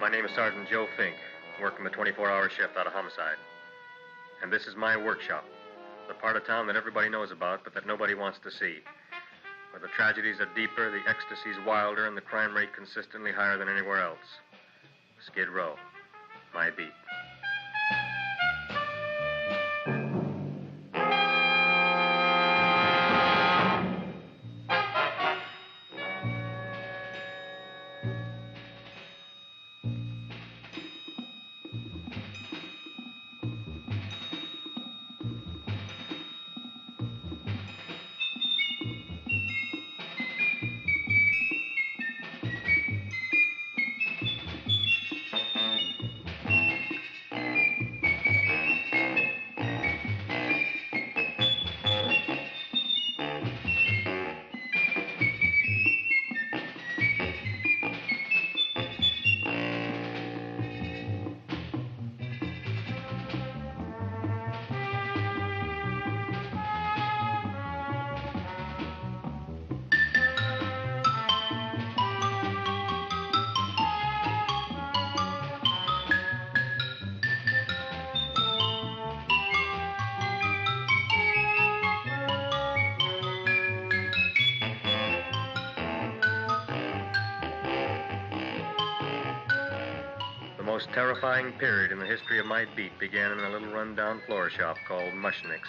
My name is Sergeant Joe Fink, working the 24-hour shift out of homicide. And this is my workshop, the part of town that everybody knows about, but that nobody wants to see. Where the tragedies are deeper, the ecstasy's wilder, and the crime rate consistently higher than anywhere else. Skid Row, my beat. The most terrifying period in the history of my beat began in a little rundown floor shop called Mushnick's.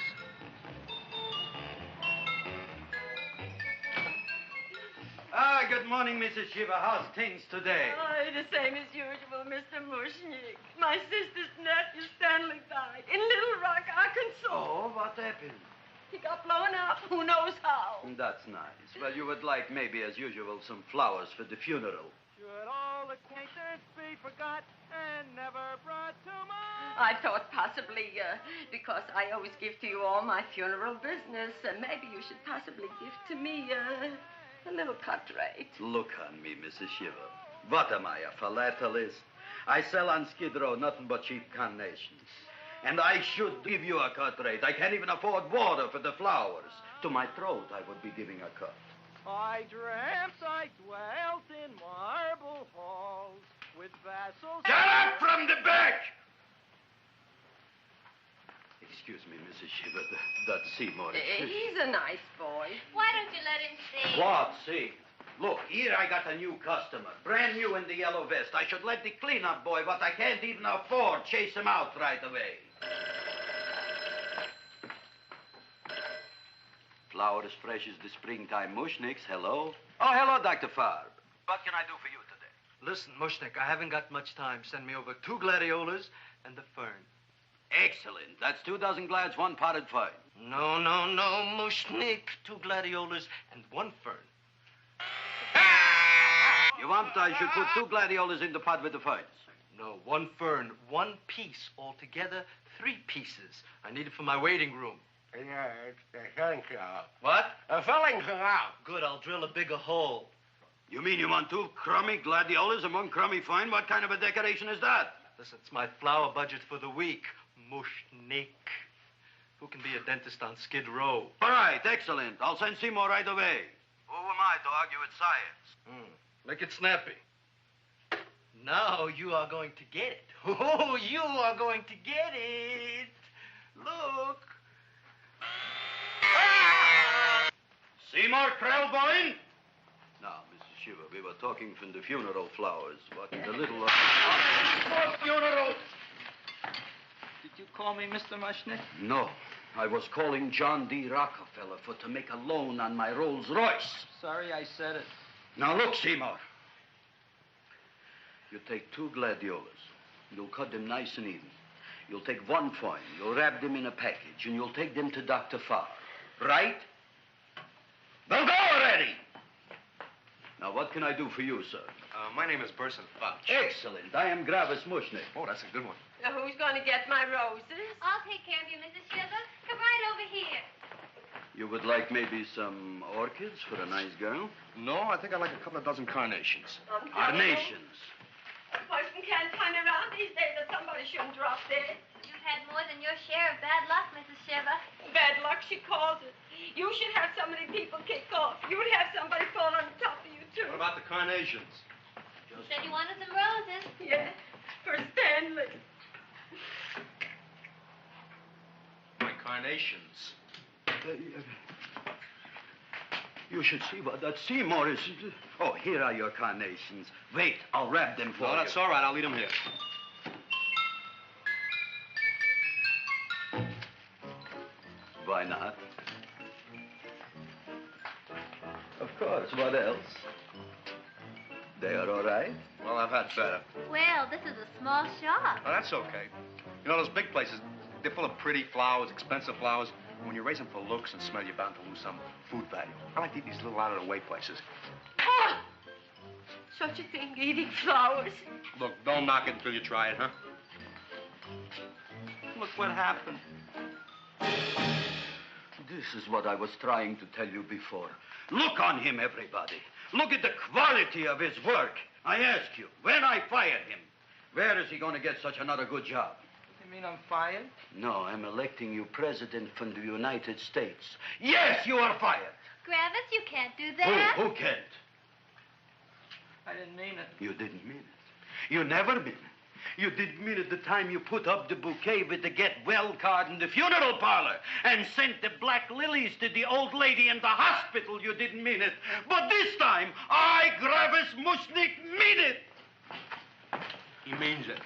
Good morning, Mrs. Shiva. How's things today? Oh, the same as usual, Mr. Mushnick. My sister's nephew, Stanley, died in Little Rock, Arkansas. Oh, what happened? He got blown up. Who knows how? That's nice. Well, you would like, maybe as usual, some flowers for the funeral. Should all acquaintance be forgot and never brought to mind? I thought possibly, because I always give to you all my funeral business, maybe you should possibly give to me, a little cut rate. Look on me, Mrs. Shiva. What am I, a philatelist? I sell on Skid Row nothing but cheap carnations. And I should give you a cut rate. I can't even afford water for the flowers. To my throat, I would be giving a cut. I dreamt I dwelt in marble halls with vassals... Get up from the back! Excuse me, Mrs. Shiva, that's Seymour. He's a nice boy. Why don't you let him see? What, see? Look, here I got a new customer, brand new in the yellow vest. I should let the cleanup boy, but I can't even afford, chase him out right away. Flower as fresh as the springtime Mushnicks. Hello? Oh, hello, Dr. Farb. What can I do for you today? Listen, Mushnick, I haven't got much time. Send me over 2 gladiolas and the fern. Excellent. That's 2 dozen glads, 1 potted fern. No, Mushnick. 2 gladiolas and 1 fern. You want I should put 2 gladiolas in the pot with the ferns? No, 1 fern, 1 piece. Altogether, 3 pieces. I need it for my waiting room. Yeah, it's the filling canal. What? A filling canal. Good, I'll drill a bigger hole. You mean you want 2 crummy gladiolas and 1 crummy fern? What kind of a decoration is that? Listen, it's my flower budget for the week. Mushnick. Who can be a dentist on Skid Row? All right, excellent. I'll send Seymour right away. Who am I to argue with science? Make it snappy. Now you are going to get it. Oh, you are going to get it. Look. Seymour Krelborn? Now, Mrs. Shiva, we were talking from the funeral flowers. What the little... For funeral! Did you call me Mr. Mushnick? No. I was calling John D. Rockefeller to make a loan on my Rolls Royce. Sorry I said it. Now, look, Seymour. You take 2 gladiolas. You'll cut them nice and even. You'll take 1 fern. You'll wrap them in a package, and you'll take them to Dr. Farr. Right? Well, go already! Now, what can I do for you, sir? My name is Burson Fudge. Excellent. I am Gravis Mushnick. Oh, that's a good one. Now, who's going to get my roses? I'll take care of you, Mrs. Shiva. Come right over here. You would like maybe some orchids for a nice girl? No, I think I'd like a couple of dozen carnations. Carnations. A person can't turn around these days that somebody shouldn't drop dead. You've had more than your share of bad luck, Mrs. Shiva. Bad luck, she calls it. You should have so many people kick off. You'd have somebody fall on top of you, too. What about the carnations? Said you wanted some roses. Yes, for Stanley. My carnations. You should see what that Seymour is. Oh, here are your carnations. Wait, I'll wrap them for No, you. that's all right. I'll leave them here. Why not? Of course, what else? They are all right? Well, I've had better. Well, this is a small shop. Oh, that's okay. You know, those big places, they're full of pretty flowers, expensive flowers. When you raise them for looks and smell, you're bound to lose some food value. I like to eat these little out-of-the-way places. Oh! Such a thing, eating flowers. Look, don't knock it until you try it, huh? Look what happened. This is what I was trying to tell you before. Look on him, everybody. Look at the quality of his work. I ask you, when I fired him, where is he going to get such another good job? You mean I'm fired? No, I'm electing you president from the United States. Yes, you are fired. Gravis, you can't do that. Who can't? I didn't mean it. You didn't mean it. You never mean it. You didn't mean it the time you put up the bouquet with the get well card in the funeral parlor and sent the black lilies to the old lady in the hospital. You didn't mean it. But this time, I, Gravis Mushnik, mean it. He means it.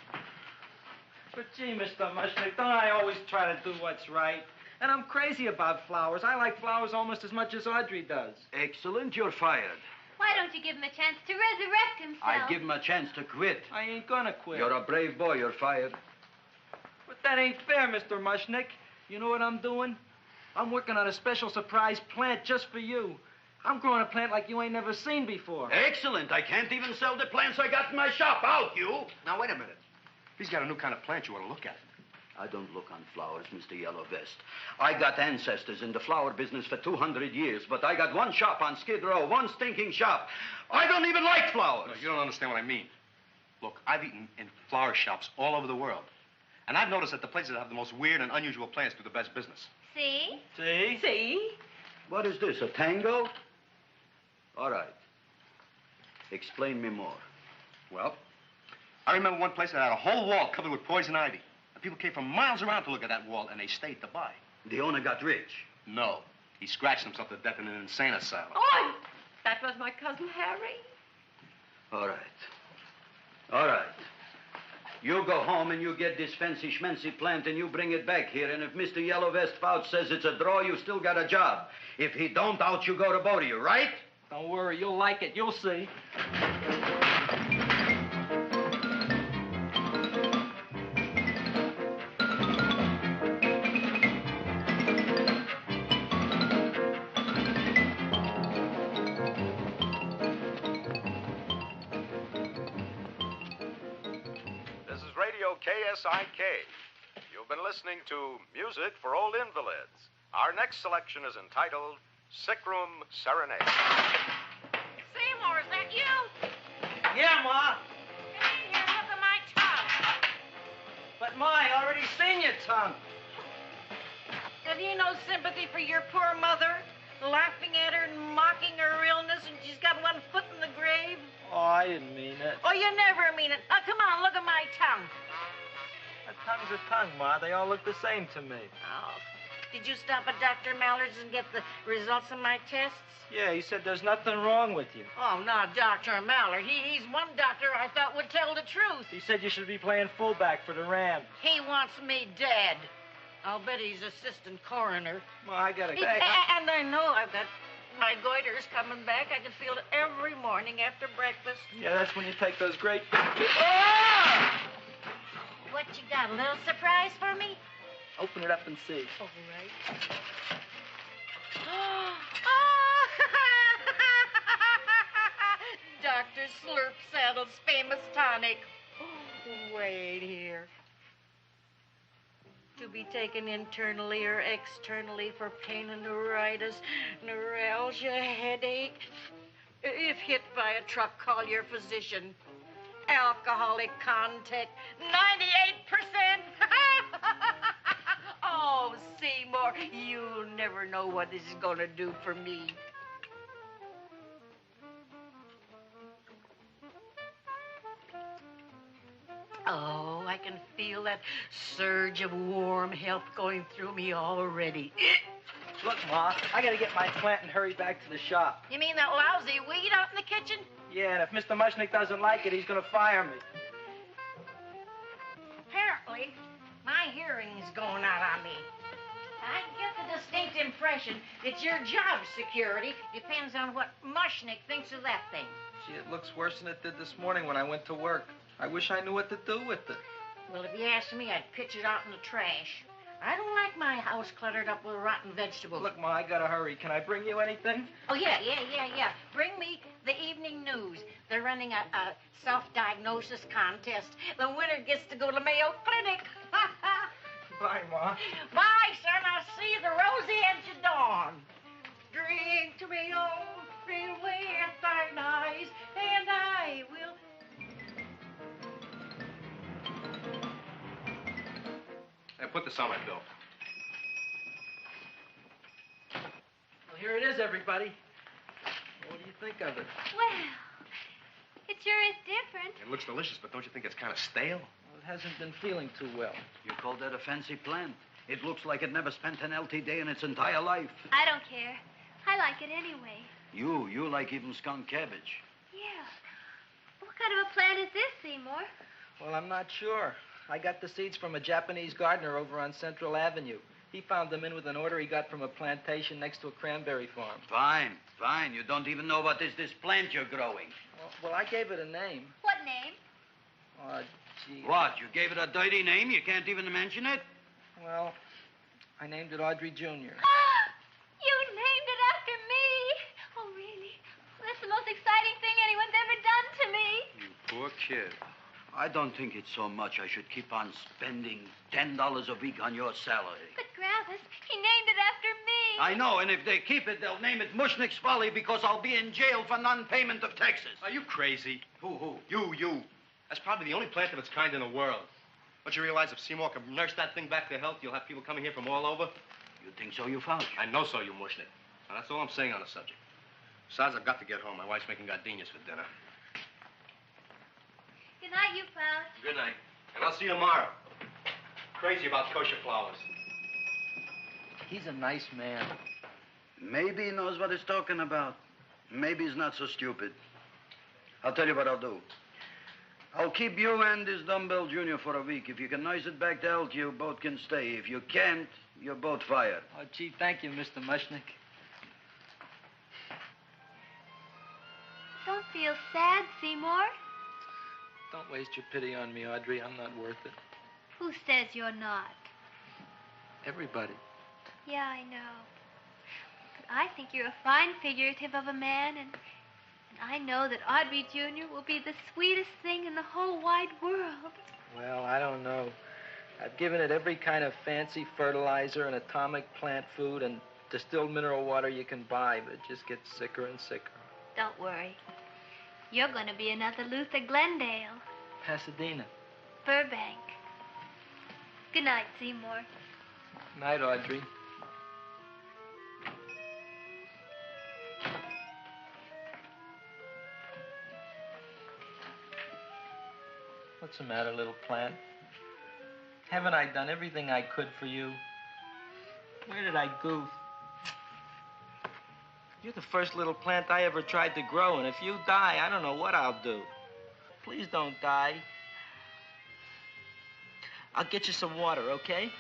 But gee, Mr. Mushnick, don't I always try to do what's right? And I'm crazy about flowers. I like flowers almost as much as Audrey does. Excellent, you're fired. Why don't you give him a chance to resurrect himself? I give him a chance to quit. I ain't gonna quit. You're a brave boy, you're fired. But that ain't fair, Mr. Mushnick. You know what I'm doing? I'm working on a special surprise plant just for you. I'm growing a plant like you ain't never seen before. Excellent. I can't even sell the plants I got in my shop. Out, you. Now, wait a minute. He's got a new kind of plant you ought to look at. I don't look on flowers, Mr. Yellow Vest. I got ancestors in the flower business for 200 years, but I got one shop on Skid Row, one stinking shop. I don't even like flowers. No, you don't understand what I mean. Look, I've eaten in flower shops all over the world. And I've noticed that the places that have the most weird and unusual plants do the best business. See? See? See? What is this, a tango? All right. Explain me more. Well, I remember one place that had a whole wall covered with poison ivy. And people came from miles around to look at that wall, and they stayed to buy. The owner got rich. No. He scratched himself to death in an insane asylum. Oh, that was my cousin Harry. All right. All right. You go home and you get this fancy schmancy plant and you bring it back here. And if Mr. Yellow Vest Fouch says it's a draw, you still got a job. If he don't, out you go to both of you, right? Don't worry, you'll like it. You'll see. KSIK. You've been listening to Music for Old Invalids. Our next selection is entitled Sick Room Serenade. Seymour, is that you? Yeah, Ma. Come in here and look at my tongue. But, Ma, I already seen your tongue. Have you no sympathy for your poor mother? Laughing at her and mocking her illness, and she's got one foot in the grave? Oh, I didn't mean it. Oh, you never mean it. Now, come on, look at my tongue. A tongue's a tongue, Ma. They all look the same to me. Oh. Did you stop at Dr. Mallard's and get the results of my tests? Yeah, he said there's nothing wrong with you. Oh, not Dr. Mallard. He's one doctor I thought would tell the truth. He said you should be playing fullback for the Rams. He wants me dead. I'll bet he's assistant coroner. Ma, I gotta go. And I know I've got my goiter's coming back. I can feel it every morning after breakfast. Yeah, that's when you take those great big... What you got, a little surprise for me? Open it up and see. All right. Dr. Slurp Saddle's famous tonic. Wait here. To be taken internally or externally for pain and neuritis, neuralgia, headache. If hit by a truck, call your physician. Alcoholic contact, 98%. Oh, Seymour, you'll never know what this is going to do for me. Oh, I can feel that surge of warm health going through me already. Look, Ma, I gotta get my plant and hurry back to the shop. You mean that lousy weed out in the kitchen? Yeah, and if Mr. Mushnick doesn't like it, he's gonna fire me. Apparently, my hearing's going out on me. I get the distinct impression that your job security depends on what Mushnick thinks of that thing. Gee, it looks worse than it did this morning when I went to work. I wish I knew what to do with it. Well, if you ask me, I'd pitch it out in the trash. I don't like my house cluttered up with rotten vegetables. Look, Ma, I gotta hurry. Can I bring you anything? Oh, yeah. Bring me the evening news. They're running a self-diagnosis contest. The winner gets to go to Mayo Clinic. Bye, Ma. Bye, son. I'll see you the rosy edge of dawn. Drink to me, oh, feel with thine eyes, and I will... Hey, put this on my bill. Well, here it is, everybody. What do you think of it? Well, it sure is different. It looks delicious, but don't you think it's kind of stale? Well, it hasn't been feeling too well. You call that a fancy plant? It looks like it never spent an LT day in its entire life. I don't care. I like it anyway. You like even skunk cabbage. Yeah. What kind of a plant is this, Seymour? Well, I'm not sure. I got the seeds from a Japanese gardener over on Central Avenue. He found them in with an order he got from a plantation next to a cranberry farm. Fine. You don't even know what is this plant you're growing. Well, I gave it a name. What name? Oh, gee. What, you gave it a dirty name? You can't even mention it? Well, I named it Audrey Jr. You named it after me. Oh, really? That's the most exciting thing anyone's ever done to me. You poor kid. I don't think it's so much I should keep on spending $10 a week on your salary. But, Gravis, he named it after me. I know, and if they keep it, they'll name it Mushnick's Folly because I'll be in jail for non-payment of taxes. Are you crazy? Who? You. That's probably the only plant of its kind in the world. Don't you realize if Seymour can nurse that thing back to health, you'll have people coming here from all over? You think so, you found? I know so, you Mushnick. Now, that's all I'm saying on the subject. Besides, I've got to get home. My wife's making gardenias for dinner. Good night, you pal. Good night. And I'll see you tomorrow. Crazy about kosher flowers. He's a nice man. Maybe he knows what he's talking about. Maybe he's not so stupid. I'll tell you what I'll do. I'll keep you and this dumbbell junior for a week. If you can nurse it back to health, you both can stay. If you can't, you're both fired. Oh, gee, thank you, Mr. Mushnick. Don't feel sad, Seymour. Don't waste your pity on me, Audrey. I'm not worth it. Who says you're not? Everybody. Yeah, I know. But I think you're a fine figurative of a man, and I know that Audrey Jr. will be the sweetest thing in the whole wide world. Well, I don't know. I've given it every kind of fancy fertilizer and atomic plant food and distilled mineral water you can buy, but it just gets sicker and sicker. Don't worry. You're going to be another Luther Glendale. Pasadena. Burbank. Good night, Seymour. Night, Audrey. What's the matter, little plant? Haven't I done everything I could for you? Where did I goof? You're the first little plant I ever tried to grow, and if you die, I don't know what I'll do. Please don't die. I'll get you some water, okay?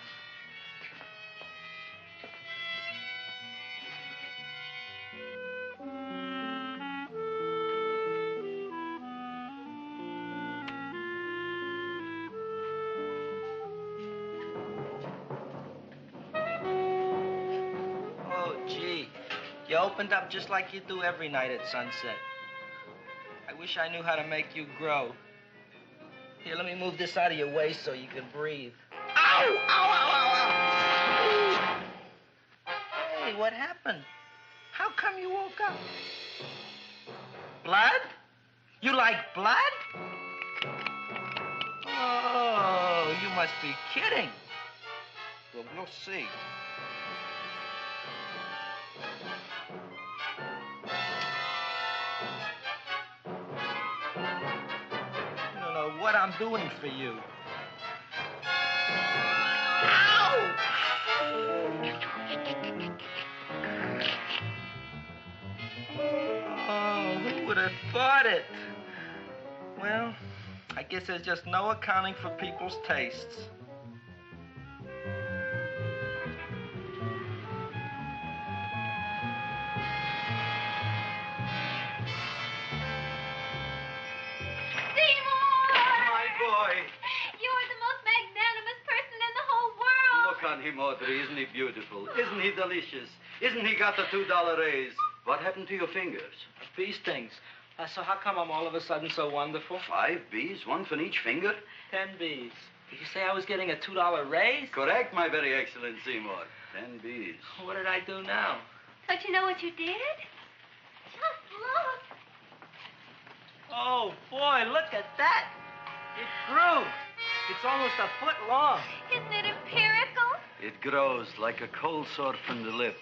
You opened up just like you do every night at sunset. I wish I knew how to make you grow. Here, let me move this out of your way so you can breathe. Ow! Ow, ow, ow, ow! Hey, what happened? How come you woke up? Blood? You like blood? Oh, you must be kidding. Well, we'll see. what I'm doing for you. Oh, who would have thought it? Well, I guess there's just no accounting for people's tastes. On him, Audrey. Isn't he beautiful? Isn't he delicious? Isn't he got the $2 raise? What happened to your fingers? Bee stings. So how come I'm all of a sudden so wonderful? 5 bees, one for each finger? 10 bees. Did you say I was getting a $2 raise? Correct, my very excellent Seymour. 10 bees. What did I do now? Don't you know what you did? Just look. Oh, boy, look at that. It grew. It's almost a foot long. Isn't it empirical? It grows like a cold sore from the lip.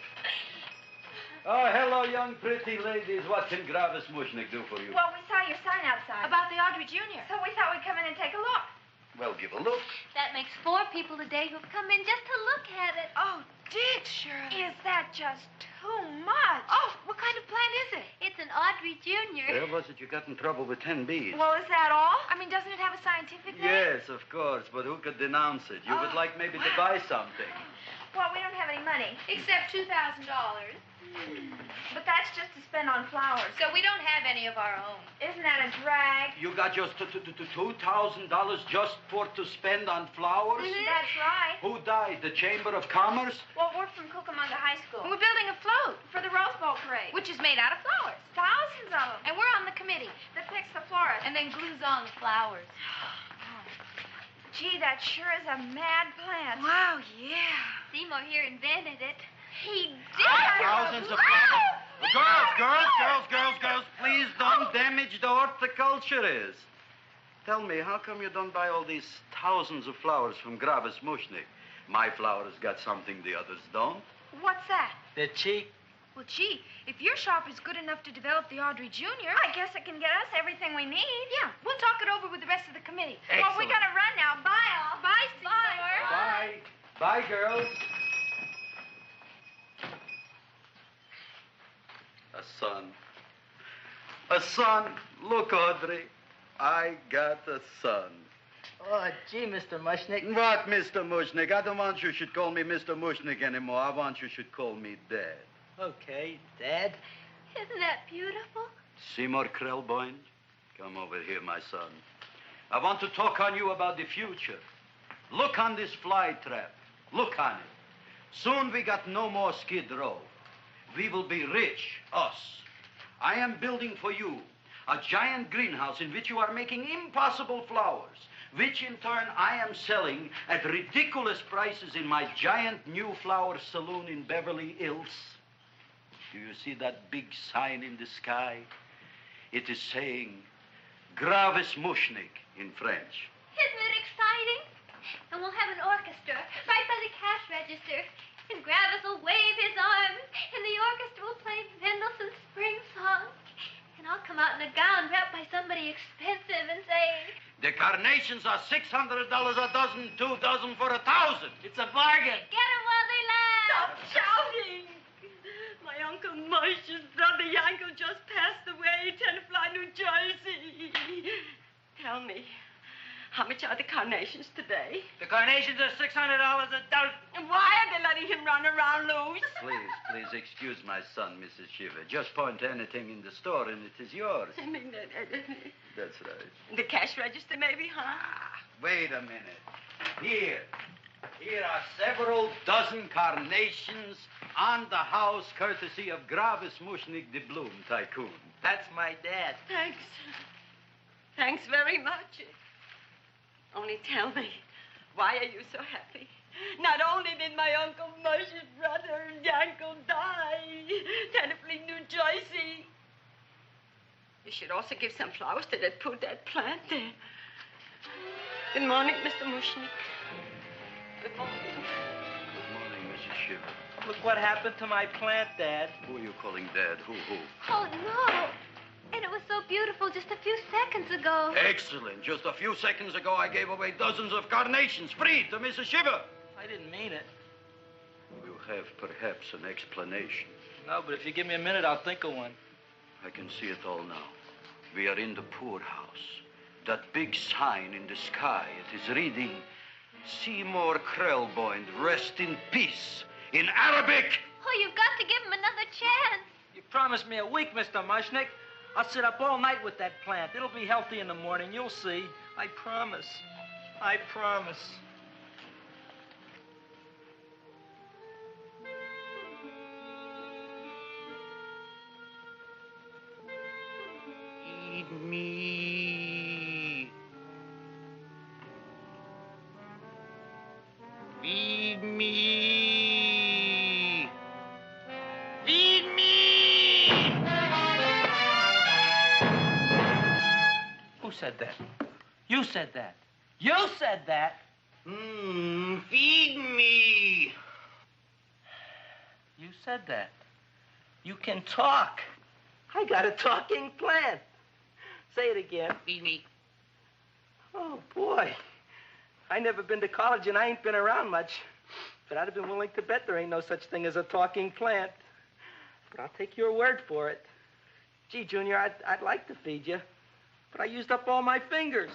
Oh, hello, young pretty ladies. What can Gravis Mushnick do for you? Well, we saw your sign outside. About the Audrey Jr. So we thought we'd come in and take a look. Well, give a look. That makes 4 people today who've come in just to look at it. Oh, Dick, Shirley. Is that just too much? Oh, what kind of plant is it? It's an Audrey Jr. Where was it you got in trouble with 10 bees? Well, is that all? I mean, doesn't it have a scientific name? Yes, of course, but who could denounce it? You would like maybe to buy something. Well, we don't have any money. Except $2,000. But that's just to spend on flowers. So we don't have any of our own. Isn't that a drag? You got just $2,000 just to spend on flowers? That's right. Who died? The Chamber of Commerce? Well, we're from Cucamonga High School. We're building a float, For the Rose Bowl parade. which is made out of flowers. Thousands of them. And we're on the committee. That picks the florist. And then glues on the flowers. Gee, that sure is a mad plant. Wow, yeah. Seymour here invented it. He did. Thousands of flowers. Girls, please don't damage the horticulturist. Tell me, how come you don't buy all these thousands of flowers from Gravis Mushnick? My flowers got something the others don't. What's that? They're cheap. Well, gee, if your shop is good enough to develop the Audrey Jr. I guess it can get us everything we need. Yeah, we'll talk it over with the rest of the committee. Well, we gotta run now. Bye, all. Bye, Seymour. Bye. Bye, girls. A son. A son. Look, Audrey. I got a son. Oh, gee, Mr. Mushnick. What, Mr. Mushnick? I don't want you should call me Mr. Mushnick anymore. I want you should call me Dad. Okay, Dad. Isn't that beautiful? Seymour Krelborn, come over here, my son. I want to talk on you about the future. Look on this fly trap. Look on it. Soon we got no more Skid Row. We will be rich, us. I am building for you a giant greenhouse in which you are making impossible flowers, which in turn I am selling at ridiculous prices in my giant new flower saloon in Beverly Hills. Do you see that big sign in the sky? It is saying Gravis Mushnick in French. Isn't it exciting? And we'll have an orchestra right by the cash register. And Gravis will wave his arms, and the orchestra will play Mendelssohn's Spring Song. And I'll come out in a gown wrapped by somebody expensive and say, The carnations are $600 a dozen, 2 dozen for $1,000. It's a bargain. get 'em while they last. Stop shouting! My Uncle Moshe's brother Yankel just passed away, Tenafly, New Jersey. Tell me, how much are the carnations today? The carnations are $600 a dozen. And why are they letting him run around loose? Please excuse my son, Mrs. Shiver. Just point to anything in the store and it is yours. I mean, That's right. the cash register maybe, huh? Wait a minute. Here are several dozen carnations on the house courtesy of Gravis Mushnick, the Bloom Tycoon. That's my dad. Thanks. Thanks very much. Only tell me, why are you so happy? Not only did my Uncle Moshe's brother Yankel die, Tenafly, New Jersey, you should also give some flowers to that poor dead plant there. Good morning, Mr. Mushnick. Good morning. Good morning, Mrs. Shiver. Look what happened to my plant, Dad. Who are you calling Dad? Who? Oh, no. And it was so beautiful just a few seconds ago. Excellent. Just a few seconds ago, I gave away dozens of carnations free to Mrs. Shiver. I didn't mean it. You have perhaps an explanation. No, but if you give me a minute, I'll think of one. I can see it all now. We are in the poorhouse. That big sign in the sky, it is reading, Seymour Krelborn, rest in peace, in Arabic. Oh, you've got to give him another chance. You promised me a week, Mr. Mushnick. I'll sit up all night with that plant. It'll be healthy in the morning. You'll see. I promise. I promise. Feed me. Feed me. Feed me. Who said that? You said that. You said that. Feed me. You said that. You can talk. I got a talking plant. Say it again. Feed me. Oh, boy. I never been to college and I ain't been around much. But I'd have been willing to bet there ain't no such thing as a talking plant. But I'll take your word for it. Gee, Junior, I'd like to feed you. But I used up all my fingers.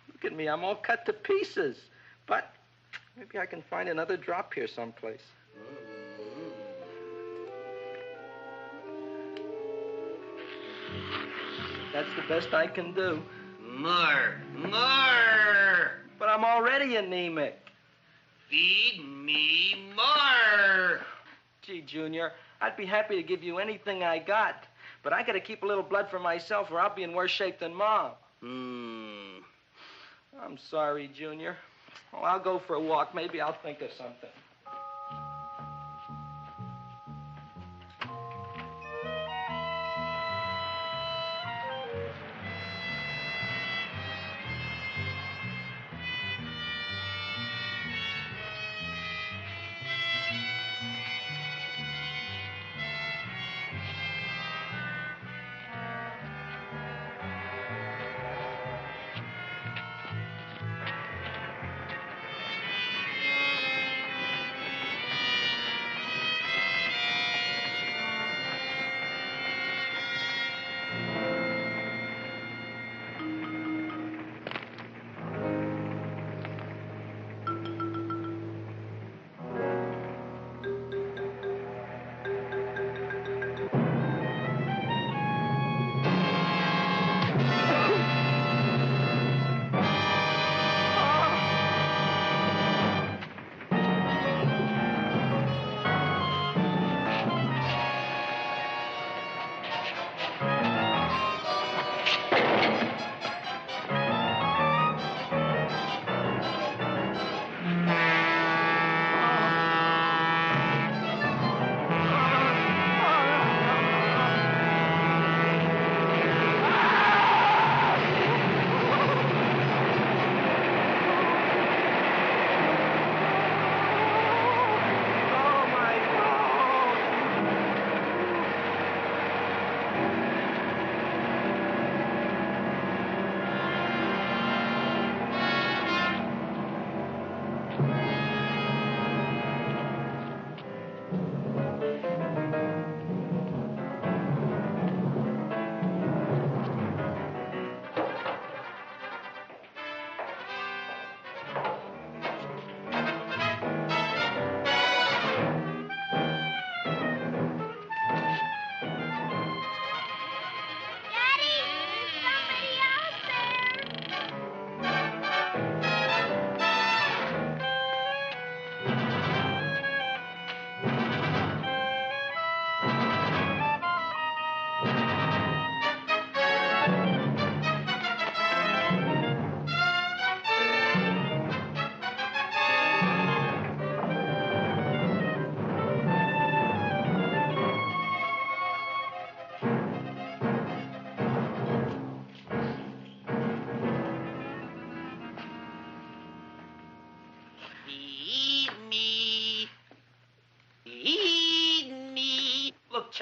Look at me, I'm all cut to pieces. But maybe I can find another drop here someplace. That's the best I can do. More. But I'm already anemic. Feed me more. Gee, Junior, I'd be happy to give you anything I got. But I gotta keep a little blood for myself or I'll be in worse shape than Mom. I'm sorry, Junior. Well, I'll go for a walk. Maybe I'll think of something.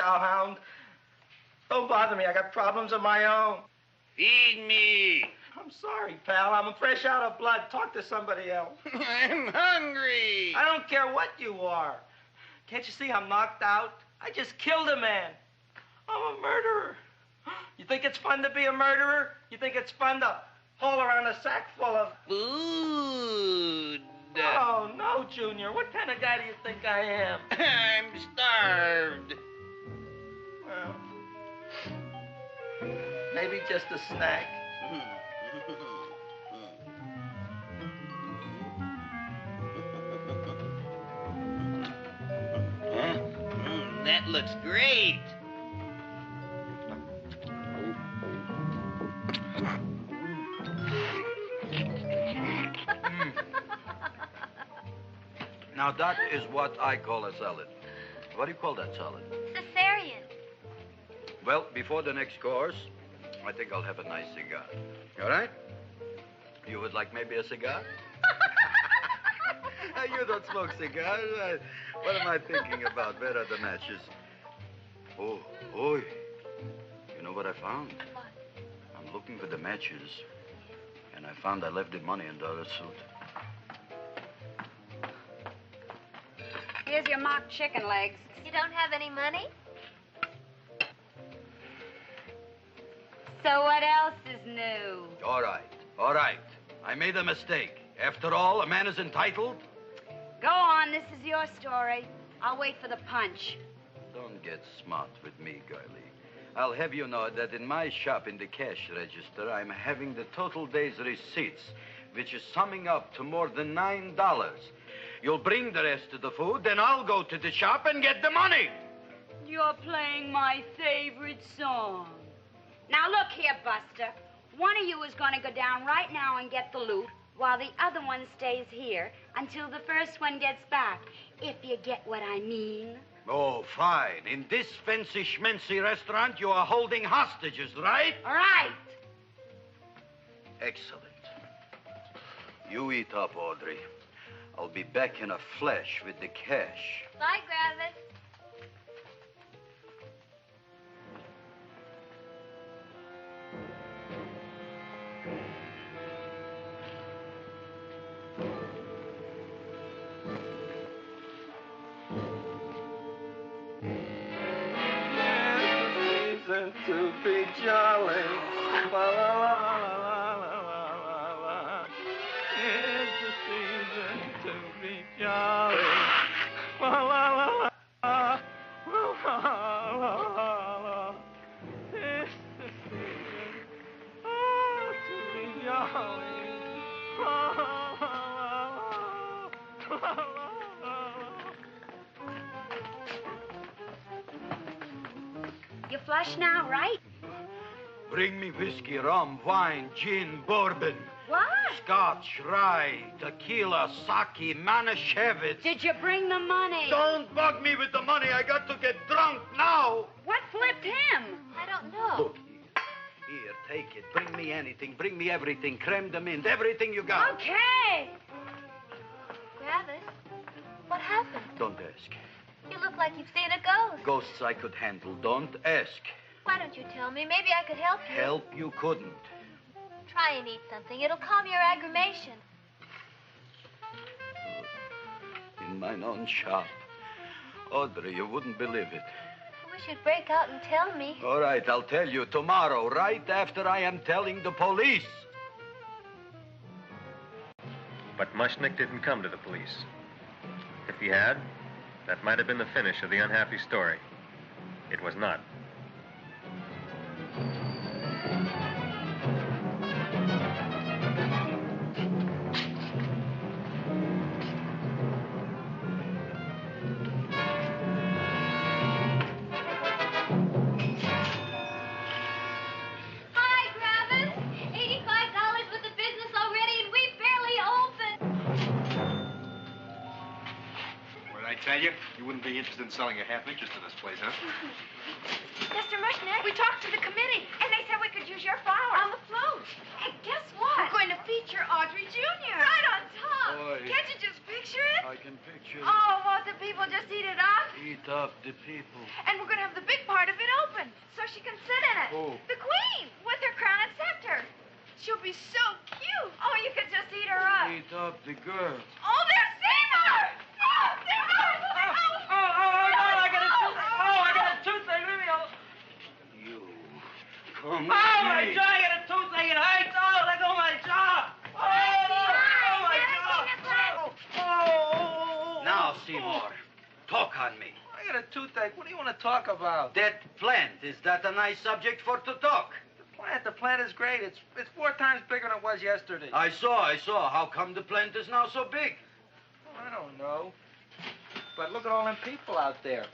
cowhound. Don't bother me. I got problems of my own. Feed me. I'm sorry, pal. I'm fresh out of blood. Talk to somebody else. I'm hungry. I don't care what you are. Can't you see I'm knocked out? I just killed a man. I'm a murderer. You think it's fun to be a murderer? You think it's fun to haul around a sack full of... Food. Oh, no, Junior. What kind of guy do you think I am? I'm starved. Well, maybe just a snack. That looks great. Now, that is what I call a salad. What do you call that salad? Caesarean. Well, before the next course, I think I'll have a nice cigar. All right? You would like maybe a cigar? You don't smoke cigars. What am I thinking about? Where are the matches? Oh, you know what I found? What? I'm looking for the matches, and I found I left the money in the other suit. Here's your mock chicken legs. You don't have any money? So what else is new? All right. I made a mistake. After all, a man is entitled. Go on, this is your story. I'll wait for the punch. Don't get smart with me, girlie. I'll have you know that in my shop in the cash register, I'm having the total day's receipts, which is summing up to more than $9. You'll bring the rest of the food, then I'll go to the shop and get the money. You're playing my favorite song. Now look here, Buster. One of you is going to go down right now and get the loot, while the other one stays here until the first one gets back, if you get what I mean. Oh, fine. In this fancy schmancy restaurant, you are holding hostages, right? All right. Excellent. You eat up, Audrey. I'll be back in a flash with the cash. Bye, Gravis. To be jolly. La, la, la, la, la, la, la. It's the season to be jolly. La, la, la, la, la, la, la, la. It's the season to be jolly. La, la, la, la, la, la. You flush now, right? Bring me whiskey, rum, wine, gin, bourbon. What? Scotch, rye, tequila, sake, Manischewitz. Did you bring the money? Don't bug me with the money. I got to get drunk now. What flipped him? I don't know. Look here. Here, take it. Bring me anything. Bring me everything. Creme de menthe. Everything you got. Okay. Gravis, what happened? Don't ask. You look like you've seen a ghost. Ghosts I could handle. Don't ask. Why don't you tell me? Maybe I could help you. Help you couldn't. Try and eat something. It'll calm your aggravation. In mine own shop. Audrey, you wouldn't believe it. I wish you'd break out and tell me. All right, I'll tell you tomorrow, right after I am telling the police. But Mushnick didn't come to the police. If he had, that might have been the finish of the unhappy story. It was not. Hi, Gravis. $85 worth of business already, and we barely opened. What did I tell you? You You wouldn't be interested in selling your half interest in this place, huh? Mr. Mushnick, we talked to the committee, and they said we could use your flower. On the float. Hey, guess what? We're going to feature Audrey Jr. Right on top. Boy. Can't you just picture it? I can picture it. Oh, won't the people just eat it up? Eat up the people. And we're going to have the big part of it open, so she can sit in it. Who? The queen, with her crown and scepter. She'll be so cute. Oh, you could just eat her up. Eat up the girl. Oh, there's Seymour! Oh, Seymour! I got a toothache. Leave me alone. You. Come Oh, my jaw! I got a toothache. It hurts. Oh, let go of my jaw. Oh, my jaw. Oh. Now, Seymour, talk on me. I got a toothache. What do you want to talk about? That plant, is that a nice subject for to talk? The plant is great. It's 4 times bigger than it was yesterday. I saw. How come the plant is now so big? I don't know. But look at all them people out there.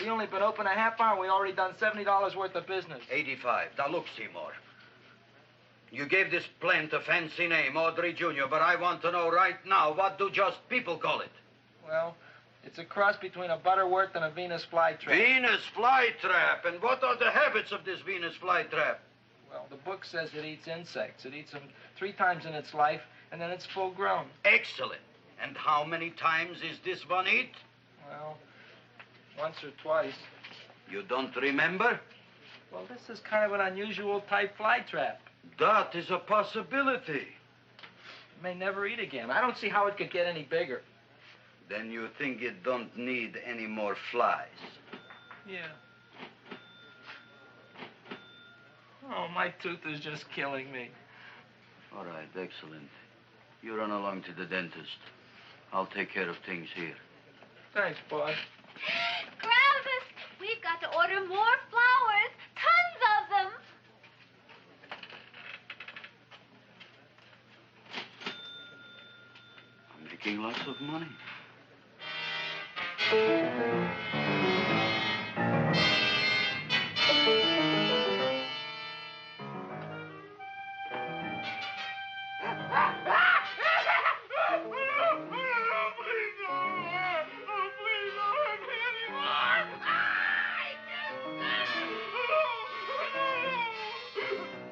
We only been open a half hour, and we already done $70 worth of business. 85. Now, look, Seymour. You gave this plant a fancy name, Audrey Jr., but I want to know right now, what do just people call it? Well, it's a cross between a butterworth and a Venus flytrap. Venus flytrap. And what are the habits of this Venus flytrap? Well, the book says it eats insects. It eats them 3 times in its life, and then it's full grown. Excellent. And how many times is this one eat? Well, once or twice. You don't remember? Well, this is kind of an unusual type flytrap. That is a possibility. It may never eat again. I don't see how it could get any bigger. Then you think it don't need any more flies? Yeah. Oh, my tooth is just killing me. All right, excellent. You run along to the dentist. I'll take care of things here. Thanks, boy. Gravis, we've got to order more flowers. Tons of them. I'm making lots of money.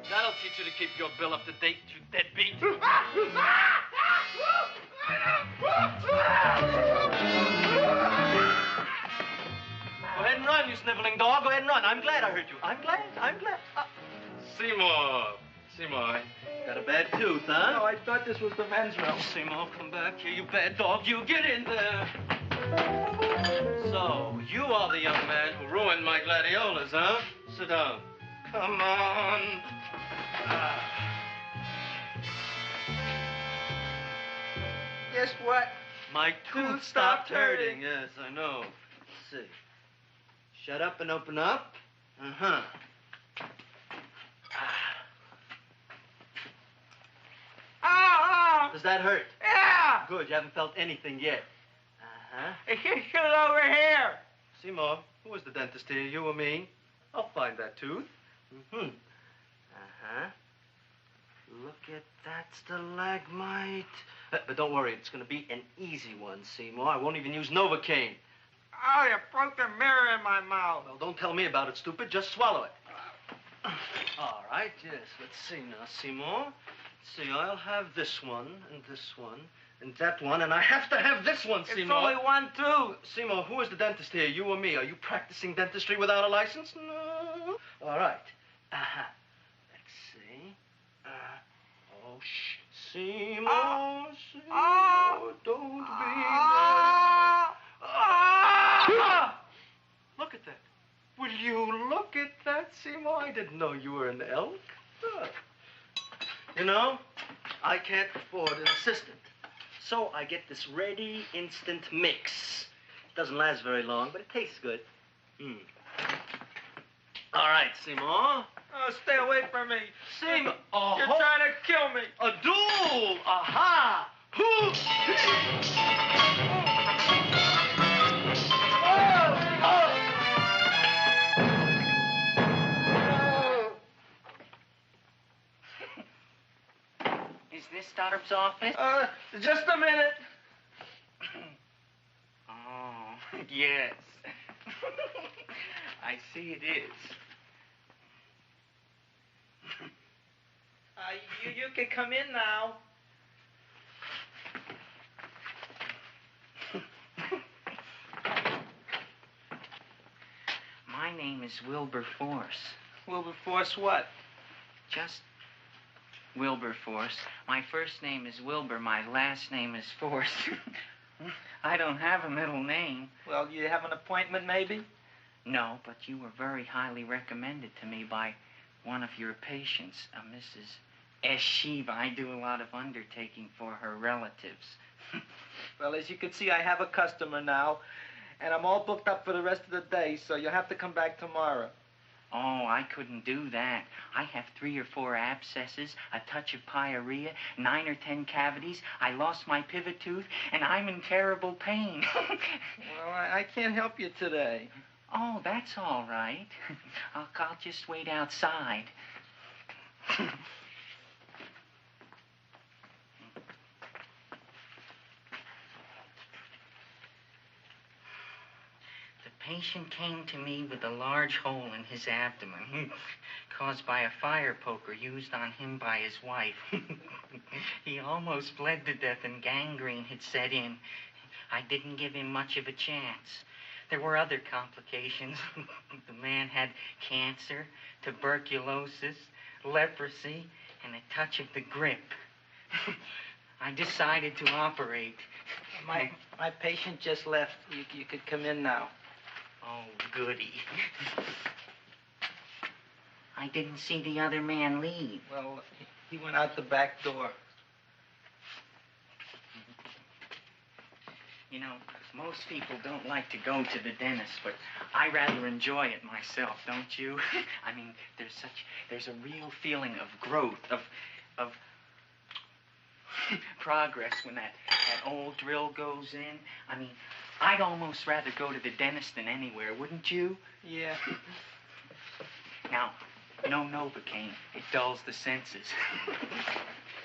That'll teach you to keep your bill up to date, you deadbeat. Go ahead and run, you sniveling dog. Go ahead and run. I'm glad I hurt you. I'm glad. Seymour, got a bad tooth, huh? No, I thought this was the men's room. Seymour, come back here, you bad dog. You get in there. So, you are the young man who ruined my gladiolas, huh? Sit down. Come on. Guess what? My tooth stopped hurting. Yes, I know. Let's see. Shut up and open up. Uh-huh. Oh! Does that hurt? Yeah! Good, you haven't felt anything yet. Uh-huh. Get it over here. Seymour, who was the dentist here, you or me? I'll find that tooth. Mm-hmm. Uh-huh. Look at that stalagmite. But don't worry, it's going to be an easy one, Seymour. I won't even use Novocaine. Oh, you broke the mirror in my mouth. Well, don't tell me about it, stupid. Just swallow it. All right, yes. Let's see now, Seymour. Let's see, I'll have this one, and that one, and I have to have this one, Seymour. It's only one tooth. Seymour, who is the dentist here, you or me? Are you practicing dentistry without a license? No. All right. Uh-huh. Let's see. Oh, shh. Seymour, Seymour, don't be there. Look at that. Will you look at that, Seymour? I didn't know you were an elk. You know, I can't afford an assistant. So I get this ready instant mix. It doesn't last very long, but it tastes good. All right, Seymour. Oh, stay away from me. Seymour. You're trying to kill me. A duel. Aha. Is this Stoddard's office? Just a minute. Oh. Yes. I see it is. You can come in now. My name is Wilbur Force. Wilbur Force what? Just Wilbur Force. My first name is Wilbur. My last name is Force. I don't have a middle name. Well, you have an appointment, maybe? No, but you were very highly recommended to me by one of your patients, a Mrs. S. Shiva. I do a lot of undertaking for her relatives. Well, as you can see, I have a customer now, and I'm all booked up for the rest of the day, so you'll have to come back tomorrow. Oh, I couldn't do that. I have 3 or 4 abscesses, a touch of pyorrhea, 9 or 10 cavities. I lost my pivot tooth, and I'm in terrible pain. Well, I can't help you today. Oh, that's all right. I'll just wait outside. The patient came to me with a large hole in his abdomen, caused by a fire poker used on him by his wife. He almost bled to death and gangrene had set in. I didn't give him much of a chance. There were other complications. The man had cancer, tuberculosis, leprosy, and a touch of the grip. I decided to operate. My patient just left. You could come in now. Oh, goody. I didn't see the other man leave. Well, he went out the back door. You know, most people don't like to go to the dentist, but I rather enjoy it myself, don't you? I mean, there's a real feeling of growth, of progress when that old drill goes in. I mean, I'd almost rather go to the dentist than anywhere, wouldn't you? Yeah. Now, no Novocaine. It dulls the senses.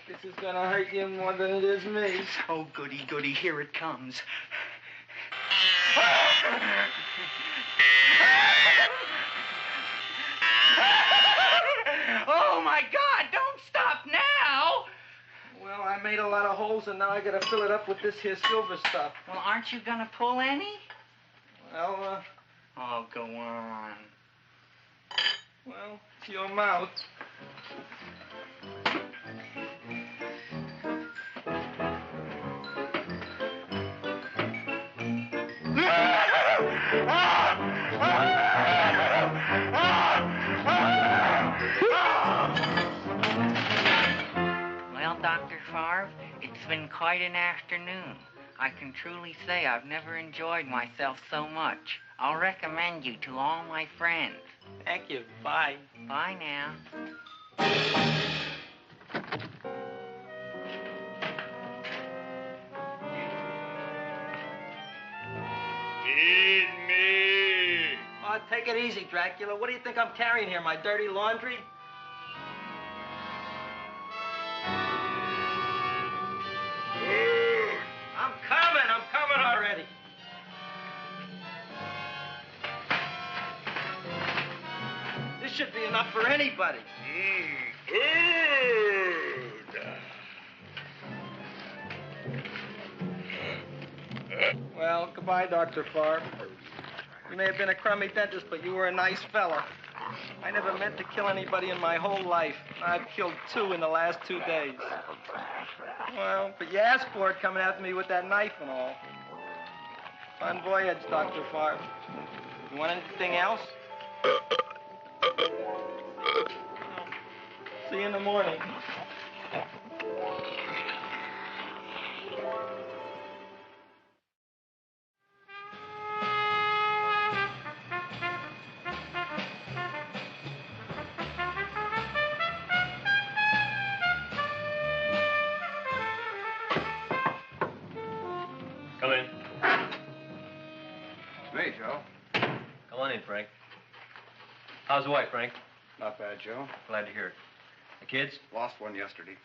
This is gonna hurt you more than it is me. Oh, goody, goody, here it comes. Oh, my God, don't stop now! Well, I made a lot of holes, and now I gotta fill it up with this here silver stuff. Well, aren't you gonna pull any? Well, Oh, go on. Well, it's your mouth. Well, Dr. Favre, it's been quite an afternoon. I can truly say I've never enjoyed myself so much. I'll recommend you to all my friends. Thank you. Bye. Bye now. Feed me. Oh, take it easy, Dracula. What do you think I'm carrying here, my dirty laundry? I'm coming already. This should be enough for anybody. Well, goodbye, Dr. Favre. You may have been a crummy dentist, but you were a nice fella. I never meant to kill anybody in my whole life. I've killed 2 in the last 2 days. Well, but you asked for it coming after me with that knife and all. Bon voyage, Dr. Favre. You want anything else? See you in the morning. Come in. Me, Joe. Come on in, Frank. How's the wife, Frank? Not bad, Joe. Glad to hear it. The kids? Lost one yesterday.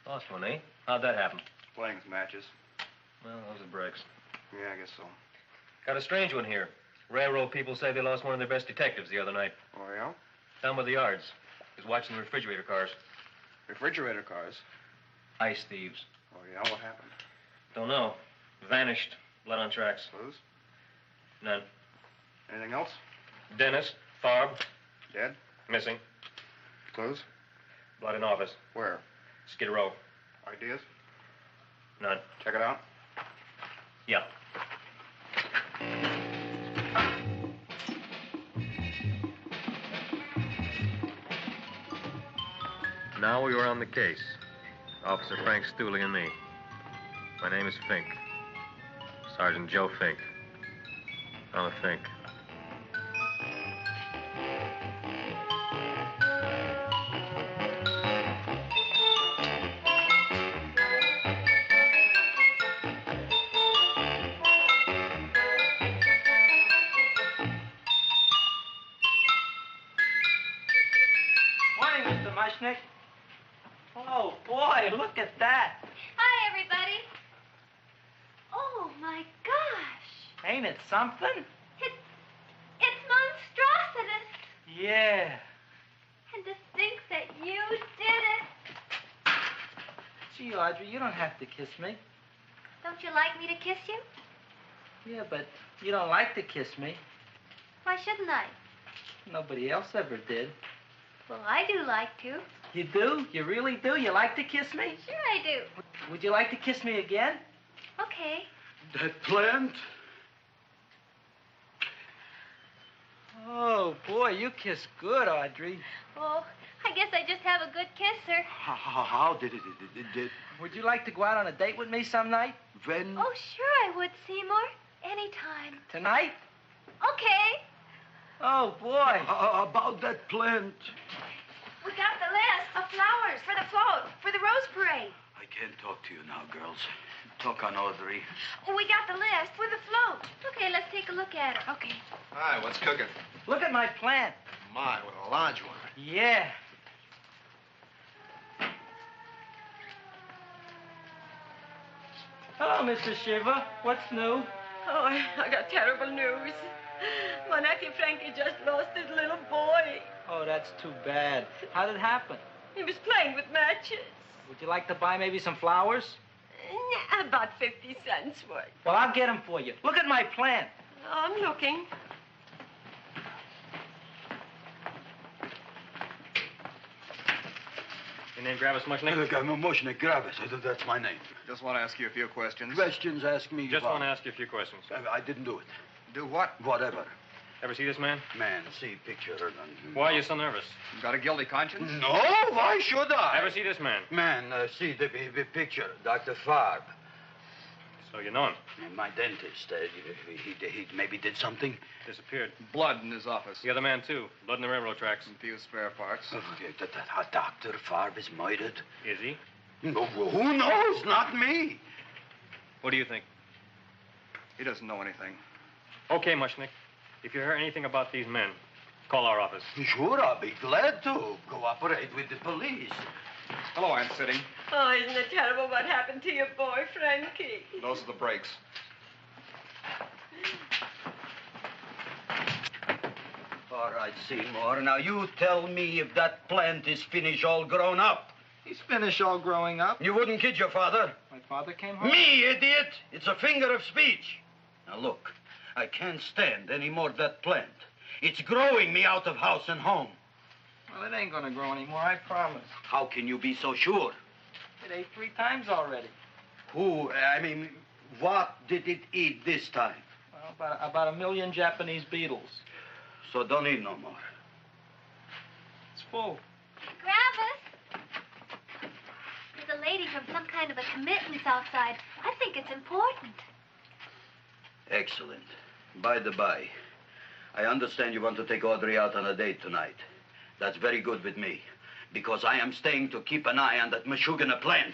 Lost one, eh? How'd that happen? Playing matches. Well, those are breaks. Yeah, I guess so. Got a strange one here. Railroad people say they lost one of their best detectives the other night. Oh, yeah? Down by the yards. He was watching the refrigerator cars. Refrigerator cars? Ice thieves. Oh, yeah? What happened? Don't know. Vanished. Blood on tracks. Clues? None. Anything else? Dennis. Farb. Dead? Missing. Clues? Blood in office. Where? Skid Row. Ideas? None. Check it out. Yeah. Now we were on the case. Officer Frank Stooley and me. My name is Fink. Sergeant Joe Fink. I'm a Fink. Morning, Mr. Mushnick. Oh, boy, look at that. Hi, everybody. Oh, my gosh. Ain't it something? It's monstrositous. Yeah. And to think that you did it. Gee, Audrey, you don't have to kiss me. Don't you like me to kiss you? Yeah, but you don't like to kiss me. Why shouldn't I? Nobody else ever did. Well, I do like to. You do? You really do? You like to kiss me? Sure I do. Would you like to kiss me again? Okay. That plant? Oh, boy, you kiss good, Audrey. Oh, I guess I just have a good kisser. How did it? Would you like to go out on a date with me some night? When? Oh, sure I would, Seymour. Anytime. Tonight? Okay. Oh, boy. About that plant. We got the list of flowers for the float, for the rose parade. I can't talk to you now, girls. Talk on Audrey. We got the list for the float. Okay, let's take a look at it. Okay. Hi, what's cooking? Look at my plant. My, what a large one. Yeah. Hello, Mr. Shiver. What's new? Oh, I got terrible news. My nephew Frankie just lost his little boy. Oh, that's too bad. How did it happen? He was playing with matches. Would you like to buy maybe some flowers? About 50 cents worth. Well, I'll get them for you. Look at my plant. I'm looking. Your name Gravis Mushnick? Look, I'm a Mushnick Gravis. That's my name. Just want to ask you a few questions. Questions, ask me. Just want to ask you a few questions. I didn't do it. Do what? Whatever. Ever see this man? Man, see picture. Why are you so nervous? You got a guilty conscience? No, why should I? Ever see this man? Man, see the picture. Dr. Farb. So you know him? My dentist. He maybe did something. Disappeared. Blood in his office. The other man, too. Blood in the railroad tracks. And a few spare parts. Dr. Farb is murdered. Is he? No, who knows? Not me. What do you think? He doesn't know anything. Okay, Mushnick. If you hear anything about these men, call our office. Sure, I'll be glad to cooperate with the police. Hello, Aunt Sitting. Oh, isn't it terrible what happened to your boy, Frankie? Those are the brakes. All right, Seymour. Now, you tell me if that plant is finished all grown up. He's finished all growing up. You wouldn't kid your father? My father came home? Me, idiot! It's a finger of speech. Now, look. I can't stand any more of that plant. It's growing me out of house and home. Well, it ain't gonna grow anymore, I promise. How can you be so sure? It ate 3 times already. What did it eat this time? Well, about 1 million Japanese beetles. So don't eat no more. It's full. Gravis! There's a lady from some kind of a committance outside. I think it's important. Excellent. By the by, I understand you want to take Audrey out on a date tonight. That's very good with me, because I am staying to keep an eye on that Meshuggah plant.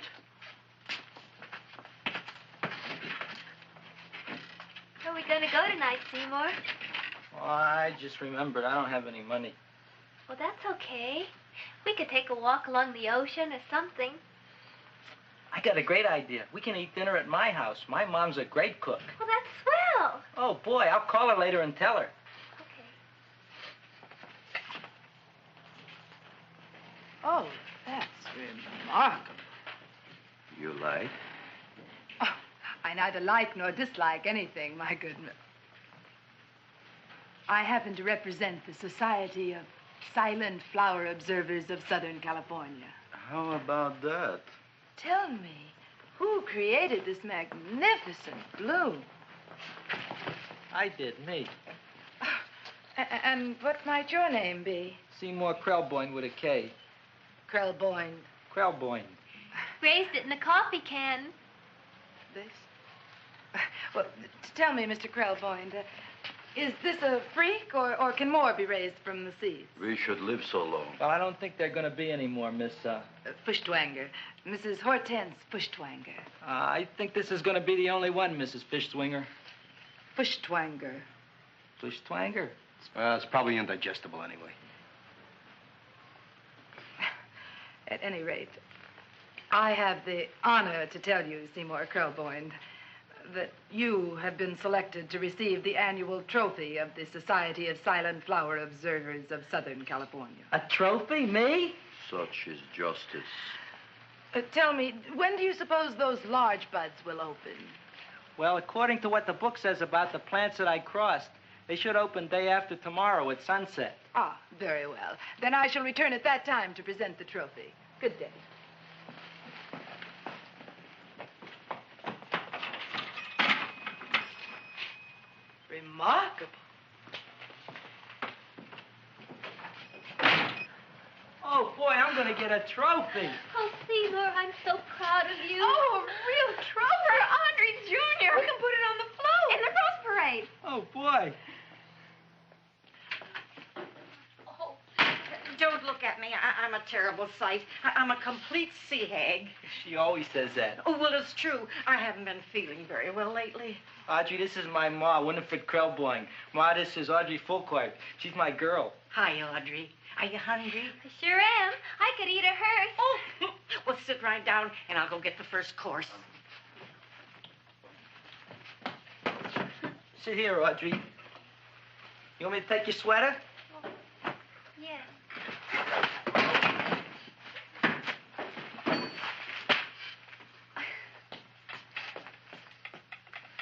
Where are we going to go tonight, Seymour? Well, I just remembered I don't have any money. Well, that's okay. We could take a walk along the ocean or something. I got a great idea. We can eat dinner at my house. My mom's a great cook. Well, that's swell. Oh, boy, I'll call her later and tell her. Oh, that's remarkable. You like? Oh, I neither like nor dislike anything, my goodness. I happen to represent the Society of Silent Flower Observers of Southern California. How about that? Tell me, who created this magnificent bloom? I did, me. And what might your name be? Seymour Krelborn with a K. Krelborn. Krelborn. Raised it in a coffee can. This? Well, tell me, Mr. Krelborn, is this a freak, or can more be raised from the seeds? We should live so long. Well, I don't think they're going to be any more, Miss, Fuschtwanger. Mrs. Hortense Fuschtwanger. I think this is going to be the only one, Mrs. Fuschtwanger. Fuschtwanger. Fuschtwanger? It's probably indigestible anyway. At any rate, I have the honor to tell you, Seymour Krelborn, that you have been selected to receive the annual trophy of the Society of Silent Flower Observers of Southern California. A trophy? Me? Such is justice. Tell me, when do you suppose those large buds will open? Well, according to what the book says about the plants that I crossed, they should open day after tomorrow at sunset. Ah, very well. Then I shall return at that time to present the trophy. Good day. Remarkable. Oh, boy, I'm going to get a trophy. Oh, Seymour, I'm so proud of you. Oh, a real trophy for Audrey Jr. We can put it on the float. In the Rose Parade. Oh, boy. Don't look at me. I'm a terrible sight. I'm a complete sea hag. She always says that. Oh, well, it's true. I haven't been feeling very well lately. Audrey, this is my ma, Winifred Krelborn. Ma, this is Audrey Fulcourt. She's my girl. Hi, Audrey. Are you hungry? I sure am. I could eat a hearse. Oh, well, sit right down, and I'll go get the first course. Sit here, Audrey. You want me to take your sweater? Yes.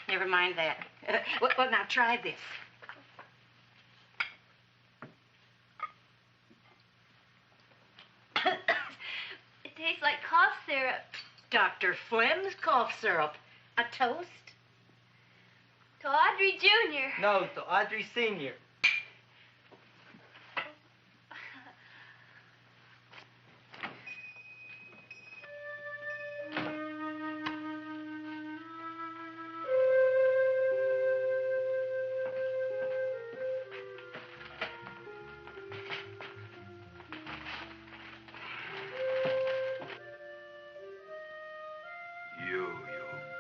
Never mind that. Well, now try this. It tastes like cough syrup. Dr. Flynn's cough syrup. A toast? To Audrey Jr. No, to Audrey Sr.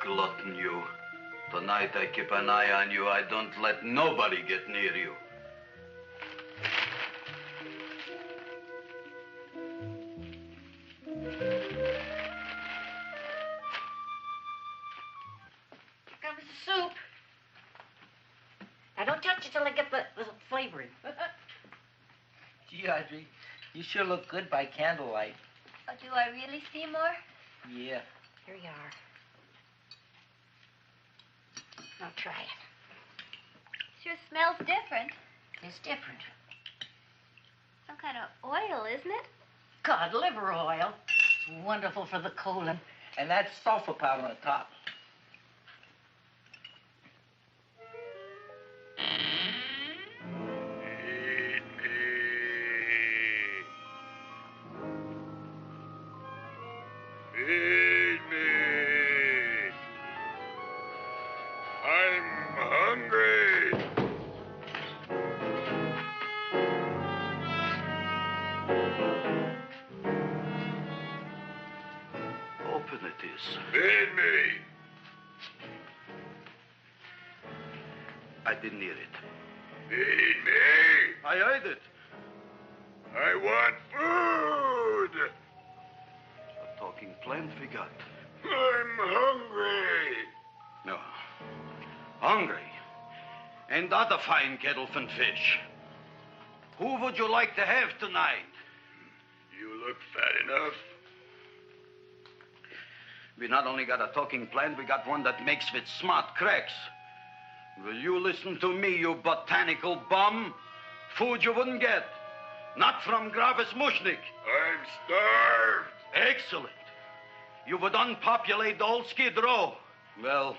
Glutton, you. Tonight I keep an eye on you. I don't let nobody get near you. Here comes the soup. Now, don't touch it till I get the flavoring. Gee, Audrey, you sure look good by candlelight. Oh, do I really, Seymour? Yeah. Here you are. Now try it. Sure smells different. It's different. Some kind of oil, isn't it? Cod liver oil. It's wonderful for the colon. And that's sulfur powder on the top. Feed me. I'm hungry. Open it is. Feed me. I didn't hear it. Feed me. I heard it. I want food. A talking plant we got. I'm hungry. No. Hungry? and other fine kettlefen fish. Who would you like to have tonight? You look fat enough. We not only got a talking plant, we got one that makes with smart cracks. Will you listen to me, you botanical bum? Food you wouldn't get. Not from Gravis Mushnik. I'm starved. Excellent. You would unpopulate the whole Skid Row. Well,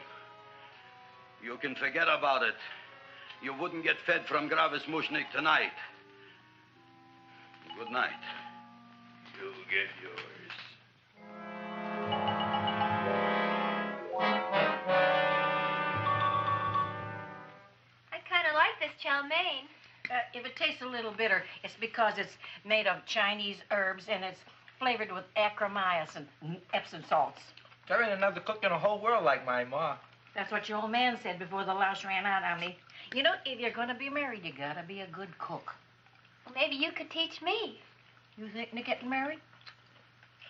you can forget about it. You wouldn't get fed from Gravis Mushnik tonight. Good night. You'll get yours. I kind of like this chow mein. If it tastes a little bitter, it's because it's made of Chinese herbs and it's flavored with acromyas and Epsom salts. There ain't another cook in the whole world like my ma. That's what your old man said before the louse ran out on me. You know, if you're going to be married, you got to be a good cook. Well, maybe you could teach me. You think of getting married?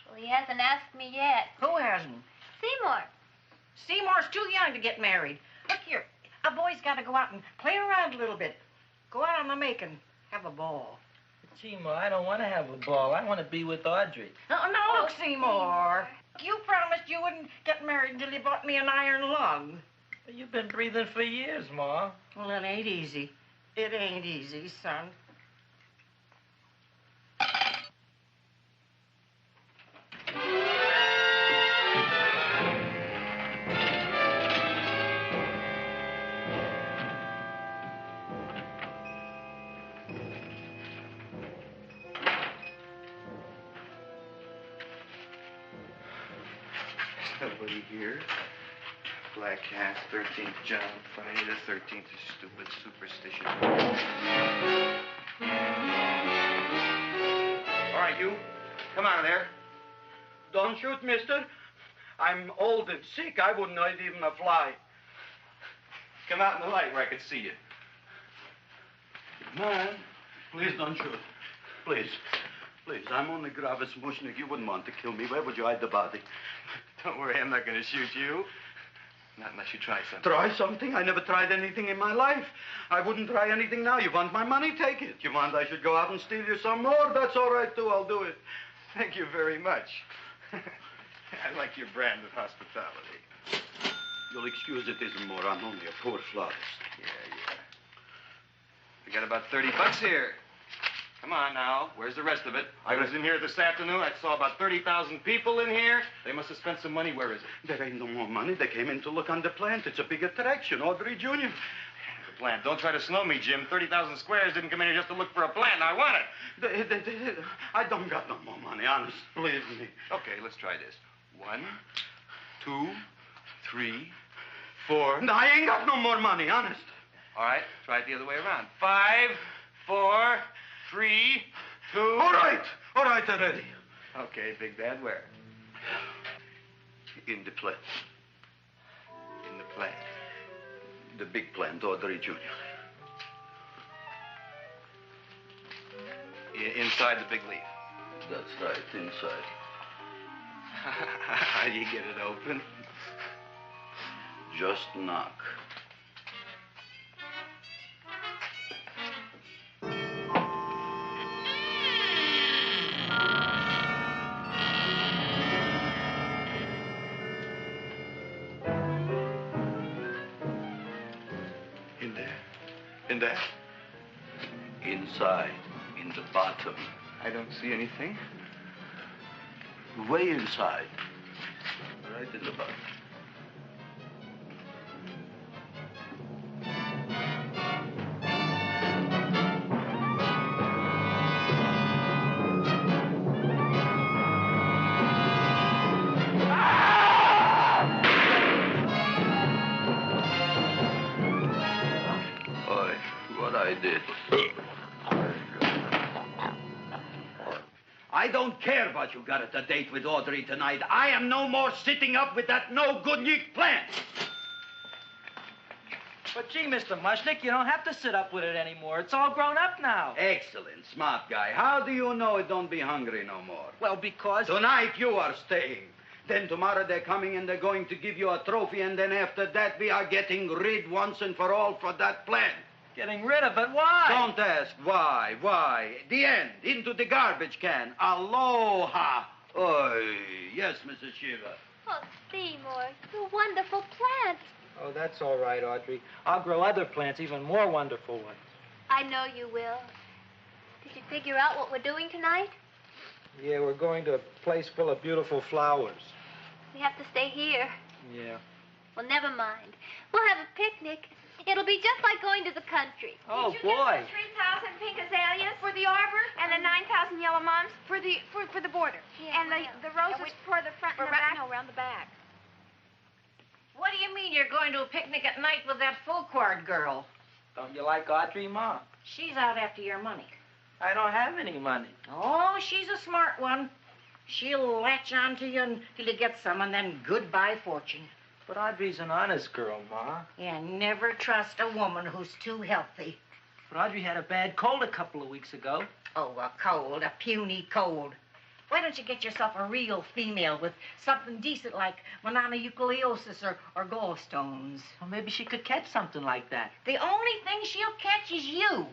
Well, he hasn't asked me yet. Who hasn't? Seymour. Seymour's too young to get married. Look here, a boy's got to go out and play around a little bit. Go out on the make and have a ball. Gee, Ma, I don't want to have a ball. I want to be with Audrey. No, look, Seymour. You promised you wouldn't get married until you bought me an iron lung. You've been breathing for years, Ma. Well, it ain't easy. It ain't easy, son. Nobody here. Black Cat, 13th John, Friday the 13th is stupid superstition. All right, you. Come out of there. Don't shoot, mister. I'm old and sick. I wouldn't hurt even a fly. Come out in the light where I can see you. Man, please don't shoot. Please. Please, I'm only Gravis Mushnik. You wouldn't want to kill me. Where would you hide the body? Don't worry, I'm not going to shoot you. Not unless you try something. Try something? I never tried anything in my life. I wouldn't try anything now. You want my money? Take it. You want I should go out and steal you some more? That's all right, too. I'll do it. Thank you very much. I like your brand of hospitality. You'll excuse it isn't more. I'm only a poor florist. Yeah. We got about $30 here. Come on now. Where's the rest of it? I was in here this afternoon. I saw about 30,000 people in here. They must have spent some money. Where is it? There ain't no more money. They came in to look on the plant. It's a big attraction. Audrey Jr. The plant. Don't try to slow me, Jim. 30,000 squares didn't come in here just to look for a plant. I want it. I don't got no more money, honest. Believe me. Okay, let's try this. 1, 2, 3, 4. No, I ain't got no more money, honest. All right, try it the other way around. 5, 4, 3, 2. All right already. Okay, Big Bad, where? In the plant. In the plant. The big plant, Audrey Jr. Inside the big leaf. That's right, inside. How do you get it open? Just knock. In there? Inside, in the bottom. I don't see anything. Way inside. Right in the bottom. I don't care what you got at the date with Audrey tonight. I am no more sitting up with that no-good Nick plant. But gee, Mr. Mushnik, you don't have to sit up with it anymore. It's all grown up now. Excellent, smart guy. How do you know it don't be hungry no more? Well, because... Tonight you are staying. Then tomorrow they're coming and they're going to give you a trophy, and then after that we are getting rid once and for all for that plant. Getting rid of it? Why? Don't ask why. Why? The end. Into the garbage can. Aloha. Oy. Yes, Mrs. Shiva. Oh, Seymour, you wonderful plant. Oh, that's all right, Audrey. I'll grow other plants, even more wonderful ones. I know you will. Did you figure out what we're doing tonight? Yeah, we're going to a place full of beautiful flowers. We have to stay here. Yeah. Well, never mind. We'll have a picnic. It'll be just like going to the country. Oh, Did you boy. get the 3,000 pink azaleas for the arbor and the 9,000 yellow mums for the border? Yeah, and the roses for the front and the back? No, around the back. What do you mean you're going to a picnic at night with that full-quart girl? Don't you like Audrey, Ma? She's out after your money. I don't have any money. Oh, she's a smart one. She'll latch on to you until you get some, and then goodbye fortune. But Audrey's an honest girl, Ma. Yeah, never trust a woman who's too healthy. But Audrey had a bad cold a couple of weeks ago. Oh, a cold, a puny cold. Why don't you get yourself a real female with something decent like mononucleosis or gallstones? Well, maybe she could catch something like that. The only thing she'll catch is you.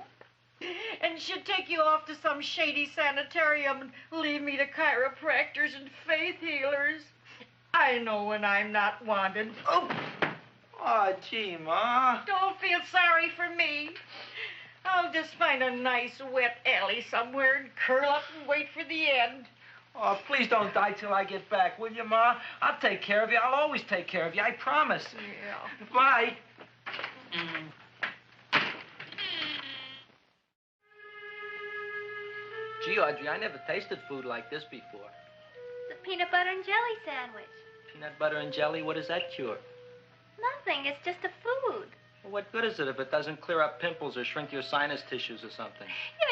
And she'll take you off to some shady sanitarium and leave me to chiropractors and faith healers. I know when I'm not wanted. Oh, gee, Ma. Don't feel sorry for me. I'll just find a nice wet alley somewhere and curl up and wait for the end. Oh, please don't die till I get back, will you, Ma? I'll take care of you. I'll always take care of you. I promise. Yeah. Bye. Gee, Audrey, I never tasted food like this before. The peanut butter and jelly sandwich. Peanut butter and jelly, what does that cure? Nothing. It's just a food. Well, what good is it if it doesn't clear up pimples or shrink your sinus tissues or something?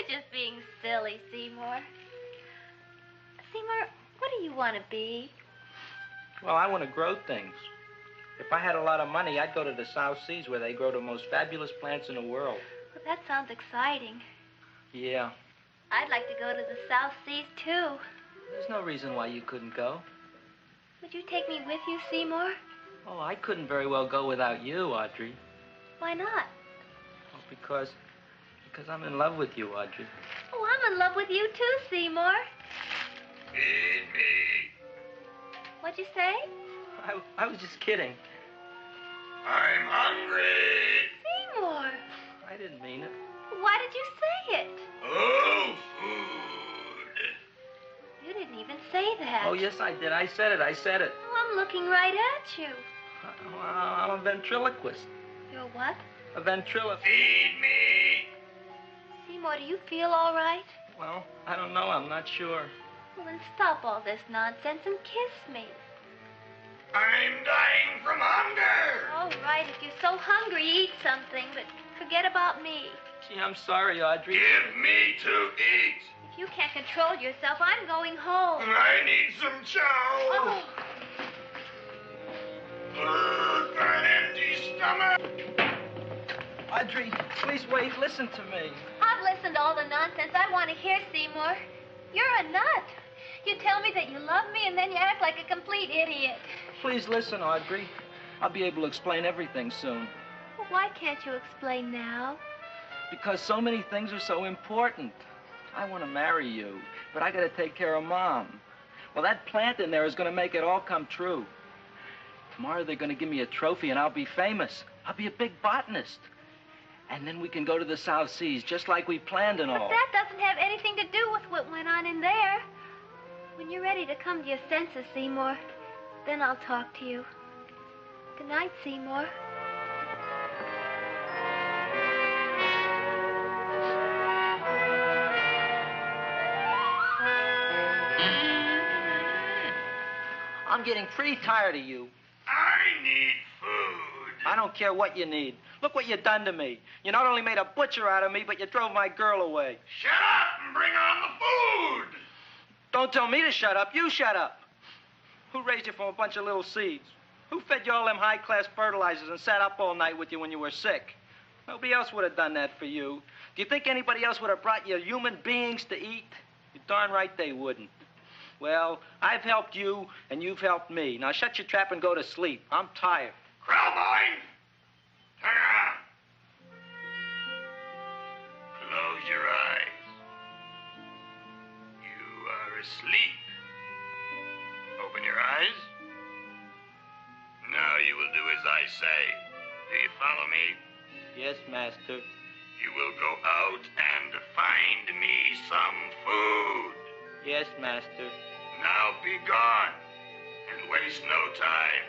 You're just being silly, Seymour. Seymour, what do you want to be? Well, I want to grow things. If I had a lot of money, I'd go to the South Seas where they grow the most fabulous plants in the world. Well, that sounds exciting. Yeah. I'd like to go to the South Seas, too. There's no reason why you couldn't go. Would you take me with you, Seymour? Oh, I couldn't very well go without you, Audrey. Why not? Oh, because I'm in love with you, Audrey. Oh, I'm in love with you, too, Seymour. Feed me. What'd you say? I was just kidding. I'm hungry. Seymour. I didn't mean it. Why did you say it? Oh, food. You didn't even say that. Oh, yes, I did. I said it. Oh, I'm looking right at you. I'm a ventriloquist. You're what? A ventriloquist. Feed me. Seymour, do you feel all right? Well, I don't know. I'm not sure. Well, then stop all this nonsense and kiss me. I'm dying from hunger. All right, if you're so hungry, eat something, but forget about me. Gee, I'm sorry, Audrey. Give me to eat. If you can't control yourself, I'm going home. I need some chow. Oh. An empty stomach. Audrey, please wait. Listen to me. I've listened to all the nonsense I want to hear, Seymour. You're a nut. You tell me that you love me, and then you act like a complete idiot. Please listen, Audrey. I'll be able to explain everything soon. Well, why can't you explain now? Because so many things are so important. I want to marry you, but I got to take care of Mom. Well, that plant in there is going to make it all come true. Tomorrow they're going to give me a trophy, and I'll be famous. I'll be a big botanist. And then we can go to the South Seas, just like we planned and all. But that doesn't have anything to do with what went on in there. When you're ready to come to your senses, Seymour, then I'll talk to you. Good night, Seymour. I'm getting pretty tired of you. I need food. I don't care what you need. Look what you done to me. You not only made a butcher out of me, but you drove my girl away. Shut up and bring on the food. Don't tell me to shut up. You shut up. Who raised you from a bunch of little seeds? Who fed you all them high-class fertilizers and sat up all night with you when you were sick? Nobody else would have done that for you. Do you think anybody else would have brought you human beings to eat? You're darn right they wouldn't. Well, I've helped you, and you've helped me. Now shut your trap and go to sleep. I'm tired. Krelborn! Turn around. Close your eyes. You are asleep. Open your eyes. Now you will do as I say. Do you follow me? Yes, master. You will go out and find me some food. Yes, master. Now be gone and waste no time.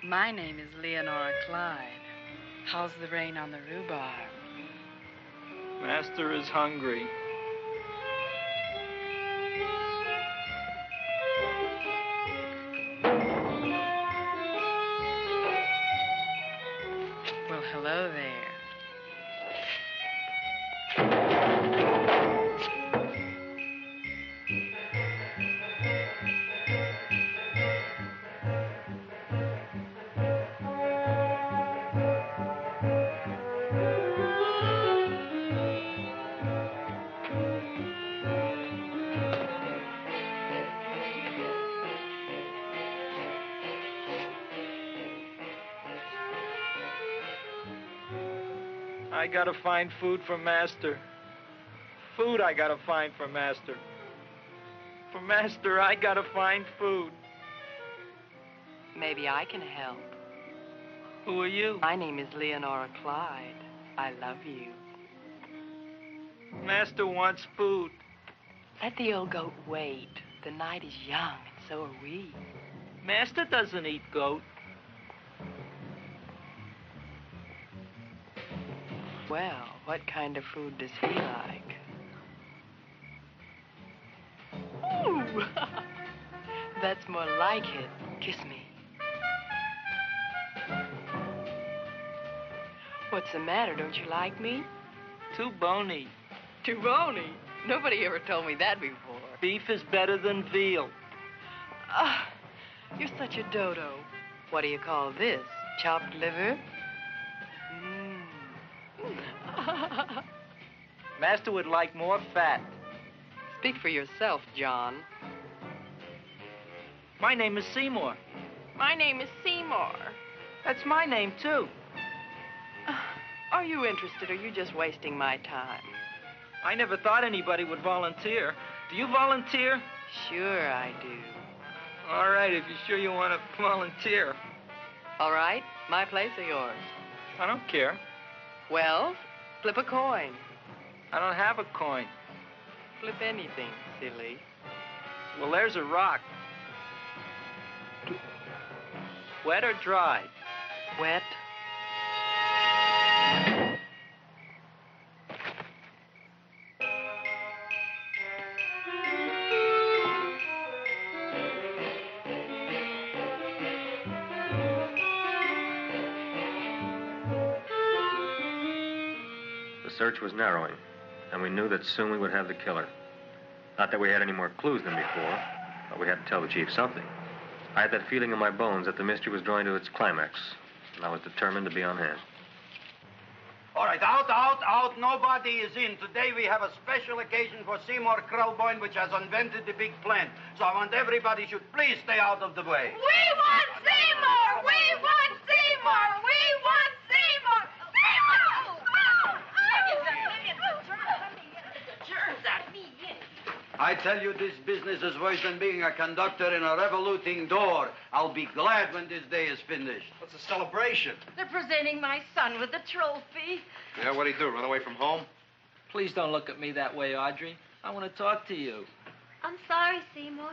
My name is Leonora Clyde. How's the rain on the rhubarb? Master is hungry. Well, hello there. I gotta find food for Master. Food I gotta find for Master. For Master, I gotta find food. Maybe I can help. Who are you? My name is Leonora Clyde. I love you. Master wants food. Let the old goat wait. The night is young, and so are we. Master doesn't eat goat. Well, what kind of food does he like? Ooh! That's more like it. Kiss me. What's the matter? Don't you like me? Too bony. Too bony? Nobody ever told me that before. Beef is better than veal. Ah, you're such a dodo. What do you call this? Chopped liver? Master would like more fat. Speak for yourself, John. My name is Seymour. My name is Seymour. That's my name, too. Are you interested, or are you just wasting my time? I never thought anybody would volunteer. Do you volunteer? Sure I do. All right, if you're sure you want to volunteer. All right, my place or yours? I don't care. Well, flip a coin. I don't have a coin. Flip anything, silly. Well, there's a rock. Wet or dry? Wet. The search was narrowing, and we knew that soon we would have the killer. Not that we had any more clues than before, but we had to tell the chief something. I had that feeling in my bones that the mystery was drawing to its climax, and I was determined to be on hand. All right, out. Nobody is in. Today we have a special occasion for Seymour Krelborn, which has invented the big plan. So I want everybody should please stay out of the way. We want Seymour! We want Seymour! We want Seymour! Seymour! Germs at me. I I tell you, this business is worse than being a conductor in a revoluting door. I'll be glad when this day is finished. What's the celebration? They're presenting my son with the trophy. Yeah, what'd he do, run away from home? Please don't look at me that way, Audrey. I want to talk to you. I'm sorry, Seymour.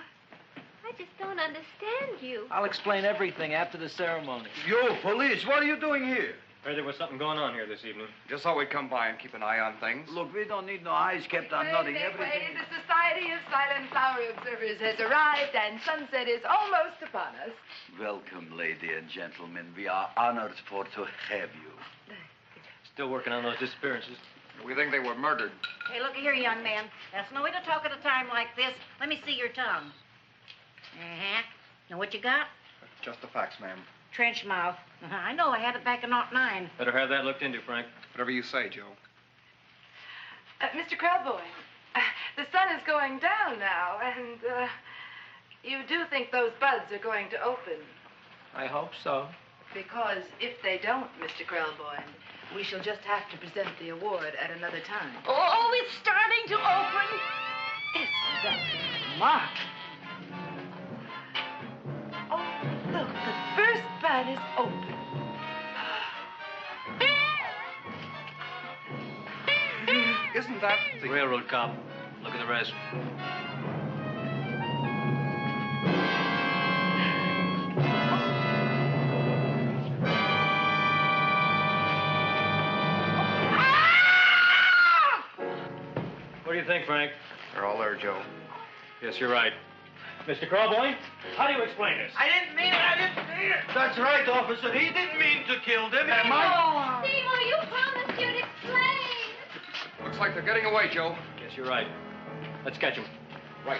I just don't understand you. I'll explain everything after the ceremony. You, police, what are you doing here? Heard there was something going on here this evening. Just thought we'd come by and keep an eye on things. Look, we don't need no eyes kept on nothing. Wait, Everything. the Society of Silent Flower Observers has arrived, and sunset is almost upon us. Welcome, lady and gentlemen. We are honored for to have you. Still working on those disappearances. We think they were murdered. Hey, look here, young man. That's no way to talk at a time like this. Let me see your tongue. Uh-huh. Now, what you got? Just the facts, ma'am. Trench mouth. I know. I had it back in '09. Better have that looked into, Frank. Whatever you say, Joe. Mr. Krelborn, the sun is going down now, and you do think those buds are going to open? I hope so. Because if they don't, Mr. Krelborn, we shall just have to present the award at another time. Oh, it's starting to open. Isn't that Mark? Oh, look, the first bud is open. Isn't that The railroad cop. Look at the rest. What do you think, Frank? They're all there, Joe. Yes, you're right. Mr. Krelborn, how do you explain this? I didn't mean it. That's right, officer. He didn't mean to kill them. Am I? Seymour, you promised you'd explain. Looks like they're getting away, Joe. Yes, you're right. Let's catch him. Right.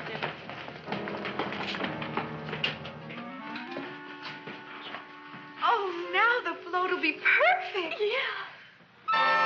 Oh, now the float will be perfect. Yeah.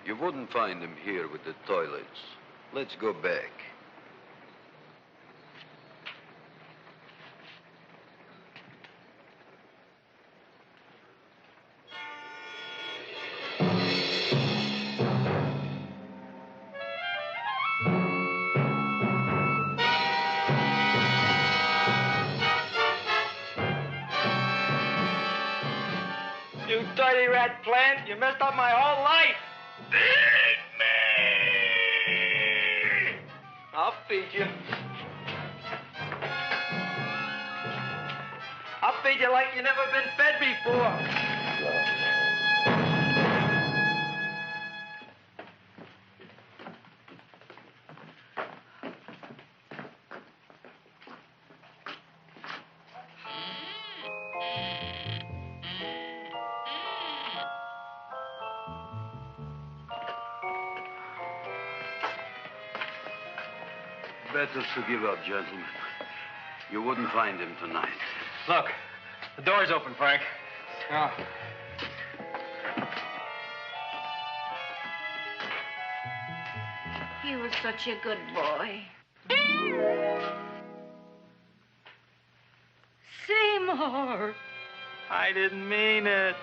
You wouldn't find him here with the toilets. Let's go back. You dirty rat plant, you messed up my whole life. Feed me! I'll feed you. I'll feed you like you never been fed before. Better to give up, gentlemen. You wouldn't find him tonight. Look, the door's open, Frank. Oh. He was such a good boy. Seymour! I didn't mean it.